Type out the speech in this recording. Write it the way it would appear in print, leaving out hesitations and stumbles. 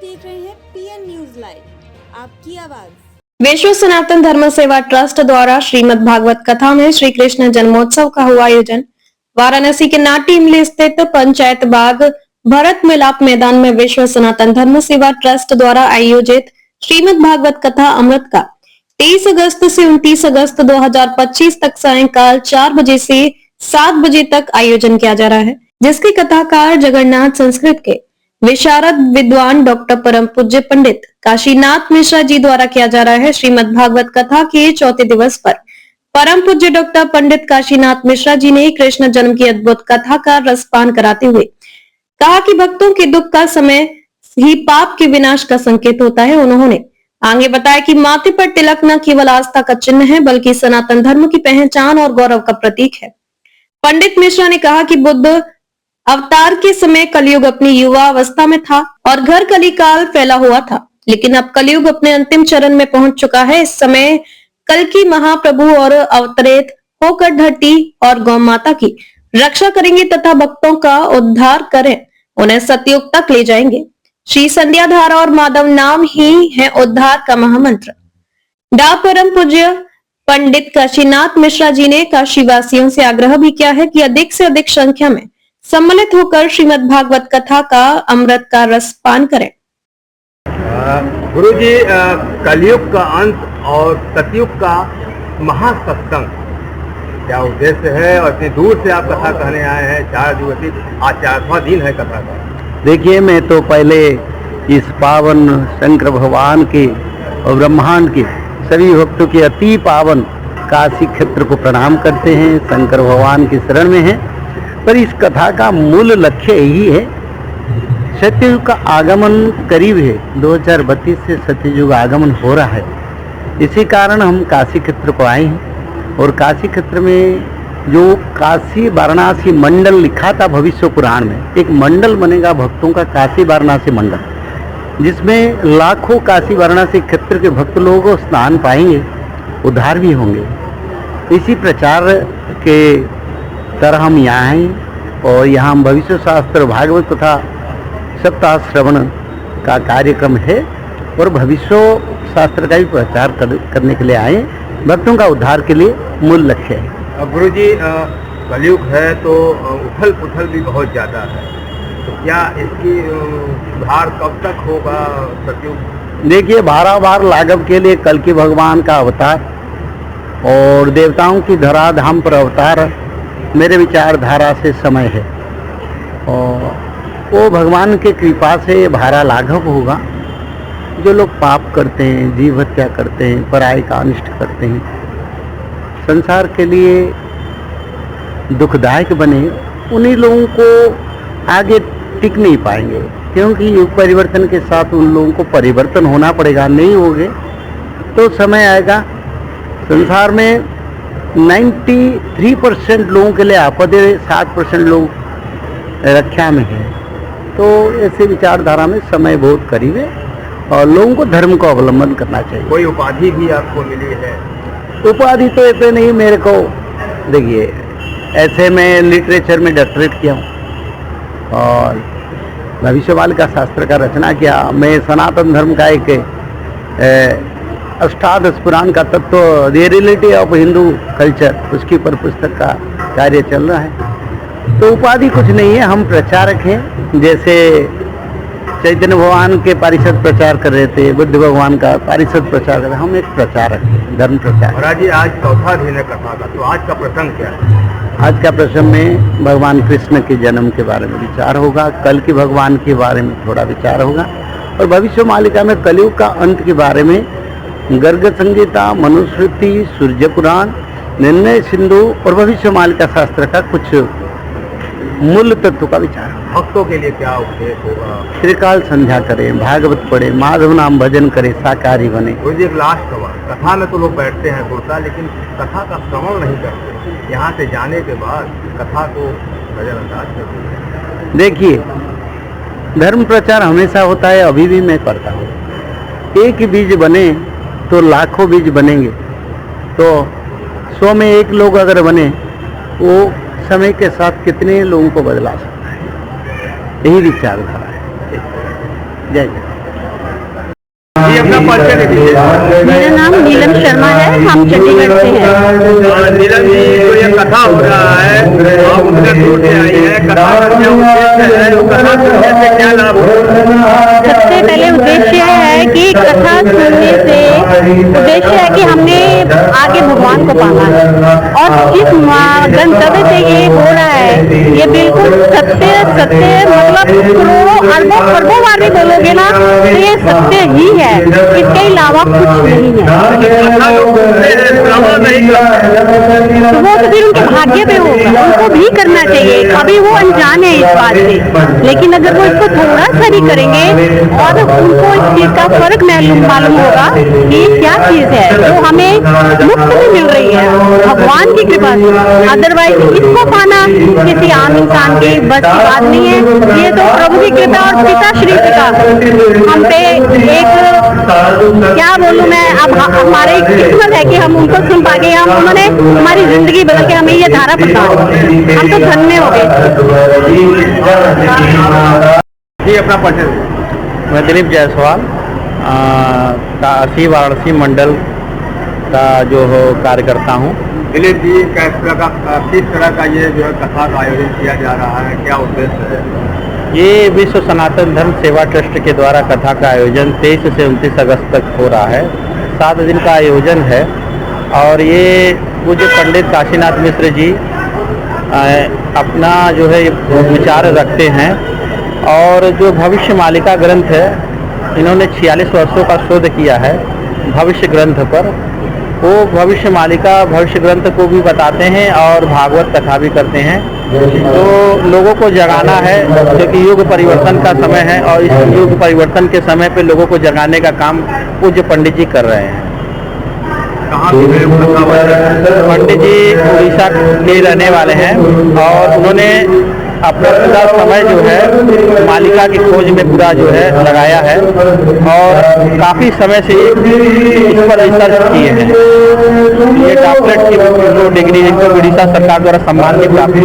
देख रहे हैं पीएन न्यूज लाइव, आपकी आवाज। विश्व सनातन धर्म सेवा ट्रस्ट द्वारा श्रीमद् भागवत कथा में श्री कृष्ण जन्मोत्सव का हुआ आयोजन। वाराणसी के नाट्य इमली स्थित पंचायत बाग भरत मिलाप मैदान में विश्व सनातन धर्म सेवा ट्रस्ट द्वारा आयोजित श्रीमद् भागवत कथा अमृत का 23 अगस्त से 29 अगस्त 2025 तक सायंकाल 4 बजे से 7 बजे तक आयोजन किया जा रहा है, जिसके कथाकार जगन्नाथ संस्कृत के विशारद विद्वान डॉक्टर परम पूज्य पंडित काशीनाथ मिश्रा जी द्वारा किया जा रहा है। श्रीमद् भागवत कथा के चौथे दिवस पर परम पूज्य डॉक्टर पंडित काशीनाथ मिश्रा जी ने कृष्ण जन्म की अद्भुत कथा का रसपान कराते हुए कहा कि भक्तों के दुख का समय ही पाप के विनाश का संकेत होता है। उन्होंने आगे बताया कि माथे पर तिलक न केवल आस्था का चिन्ह है, बल्कि सनातन धर्म की पहचान और गौरव का प्रतीक है। पंडित मिश्रा ने कहा कि बुद्ध अवतार के समय कलयुग अपनी युवा अवस्था में था और घर कलिकाल फैला हुआ था, लेकिन अब कलयुग अपने अंतिम चरण में पहुंच चुका है। इस समय कल की महाप्रभु और अवतरित होकर धरती और गौ माता की रक्षा करेंगे तथा भक्तों का उद्धार करें, उन्हें सतयुग तक ले जाएंगे। श्री संध्या धारा और माधव नाम ही है उद्धार का महामंत्र। डा परम पूज्य पंडित काशीनाथ मिश्रा जी ने काशीवासियों से आग्रह भी किया है कि अधिक से अधिक संख्या में सम्मिलित होकर श्रीमद् भागवत कथा का अमृत का रस पान करें। गुरु जी, कलयुग का अंत और सतयुग का महासत्संग क्या उद्देश्य है और इतनी दूर से आप कथा कहने आए हैं? 4 दिवसीय आज 4वां दिन है कथा का। देखिए, मैं तो पहले इस पावन शंकर भगवान के और ब्रह्मांड के सभी भक्तों के अति पावन काशी क्षेत्र को प्रणाम करते हैं, शंकर भगवान की शरण में हैं। पर इस कथा का मूल लक्ष्य यही है, सत्ययुग का आगमन करीब है, 2032 से सत्ययुग आगमन हो रहा है। इसी कारण हम काशी क्षेत्र को आए हैं और काशी क्षेत्र में जो काशी वाराणसी मंडल लिखा था भविष्य पुराण में, एक मंडल बनेगा भक्तों का, काशी वाराणसी मंडल, जिसमें लाखों काशी वाराणसी क्षेत्र के भक्त लोग स्नान पाएंगे, उद्धार भी होंगे। इसी प्रचार के तरह हम यहाँ हैं और यहाँ हम भविष्य शास्त्र भागवत तथा सप्ताह श्रवण का कार्यक्रम है और भविष्य शास्त्र का भी प्रचार करने के लिए आए, भक्तों का उद्धार के लिए मूल लक्ष्य है। अब गुरु जी, कलयुग है तो उथल पुथल भी बहुत ज़्यादा है, तो क्या इसकी सुधार कब तक होगा सतयुग? देखिए, 12 बार लाघव के लिए कल की भगवान का अवतार और देवताओं की धराधाम पर अवतार मेरे विचारधारा से समय है और वो भगवान के कृपा से 12 लाघव होगा। जो लोग पाप करते हैं, जीव हत्या करते हैं, पराई का अनिष्ट करते हैं, संसार के लिए दुखदायक बने, उन्हीं लोगों को आगे टिक नहीं पाएंगे, क्योंकि युग परिवर्तन के साथ उन लोगों को परिवर्तन होना पड़ेगा। नहीं होगे तो समय आएगा संसार में 93% लोगों के लिए आपद है, 7% लोग रक्षा में है। तो ऐसे विचारधारा में समय बहुत करीब है और लोगों को धर्म को अवलंबन करना चाहिए। कोई उपाधि भी आपको मिली है? उपाधि तो ऐसे नहीं मेरे को, देखिए ऐसे मैं लिटरेचर में डॉक्टरेट किया हूँ और भविष्यवाणी का शास्त्र का रचना किया। मैं सनातन धर्म का एक अष्टादश पुराण का तत्व the reality of Hindu culture, उसकी पर पुस्तक का कार्य चल रहा है। तो उपाधि कुछ नहीं है, हम प्रचारक हैं। जैसे चैतन्य भगवान के पारिषद प्रचार कर रहे थे, बुद्ध भगवान का पारिषद प्रचार कर रहे, हम एक प्रचारक हैं, धर्म प्रचार। महाराज जी, आज चौथा दिन है कथा का, तो आज का प्रसंग क्या है? आज का प्रसंग में भगवान कृष्ण के जन्म के बारे में विचार होगा, कल की भगवान के बारे में थोड़ा विचार होगा और भविष्य मालिका में कलयुग का अंत के बारे में गर्ग संगीता, मनुस्मृति, सूर्य पुराण, निर्णय सिंधु और भविष्य मालिका शास्त्र का कुछ मूल तत्व का विचार। भक्तों के लिए क्या उपदेश होगा? त्रिकाल संध्या करें, भागवत पढ़े, माधव नाम भजन करे, शाकाहारी बने। मुझे एक लास्ट सवाल, कथा में तो लोग बैठते हैं कुर्ता, लेकिन कथा का श्रवण नहीं करते, यहाँ से जाने के बाद कथा को नजरअंदाज करते हैं। देखिए, धर्म प्रचार हमेशा होता है, अभी भी मैं करता हूँ। एक बीज बने तो लाखों बीज बनेंगे, तो 100 में 1 लोग अगर बने, वो समय के साथ कितने लोगों को बदला सकता है। यही विचारधारा है। जय जय। परिचय दे दीजिए। मेरा नाम नीलम शर्मा है, हम चंडीगढ़ से हैं। नीलम जी, जो ये कथा हो रहा है, आप उतने दूर से आई है, कथा का क्या उद्देश्य है, कथा सुनने से क्या लाभ है? सबसे पहले उद्देश्य है कि कथा सुनने से उद्देश्य है कि हमने आगे भगवान को पाना है, और जिस गंतव्य से ये हो रहा है ये बिल्कुल सत्य सत्य, मतलब करोड़ों अरबों खरबों बार भी बोलोगे ना तो ये सत्य ही है, इसके अलावा कुछ नहीं है। तो वो तो फिर उनके भाग्य पे होगा, उनको भी करना चाहिए, अभी वो अनजान है इस बात से, लेकिन अगर वो इसको थोड़ा सा भी करेंगे और उनको इस चीज का फर्क मालूम होगा कि क्या चीज है जो हमें मुफ्त में मिल रही है भगवान की कृपा से। अदरवाइज इसको पाना किसी आम इंसान की बस की बात नहीं है, ये तो प्रभु की कृपा और पिता श्री पिता हम पे एक, क्या बोलूं मैं, अब हमारी किस्मत है कि हम उनको सुन पा गए, हम उन्होंने हमारी जिंदगी बदल के हमें ये धारा प्रदान की, हम तो धन्य हो गए। जी, अपना परिचय। मैं दिलीप जायसवाल काशी वाराणसी मंडल का जो हो कार्यकर्ता हूँ। दिलीप जी, किस तरह का ये जो है कथा का आयोजन किया जा रहा है, क्या उद्देश्य है? ये विश्व सनातन धर्म सेवा ट्रस्ट के द्वारा कथा का आयोजन 23 से 29 अगस्त तक हो रहा है। 7 दिन का आयोजन है और ये पूज्य पंडित काशीनाथ मिश्र जी अपना जो है विचार रखते हैं, और जो भविष्य मालिका ग्रंथ है इन्होंने 46 वर्षों का शोध किया है भविष्य ग्रंथ पर। वो भविष्य मालिका भविष्य ग्रंथ को भी बताते हैं और भागवत कथा भी करते हैं। तो लोगों को जगाना है, क्योंकि युग परिवर्तन का समय है और इस युग परिवर्तन के समय पे लोगों को जगाने का काम पूज्य पंडित जी कर रहे हैं। पंडित जी उड़ीसा के रहने वाले हैं और उन्होंने अपना पूरा समय जो है मालिका की खोज में पूरा जो है लगाया है और काफ़ी समय से इस पर रिसर्च किए हैं। ये डॉक्टरेट की डिग्री इनको उड़ीसा सरकार द्वारा सम्मान भी प्राप्त है।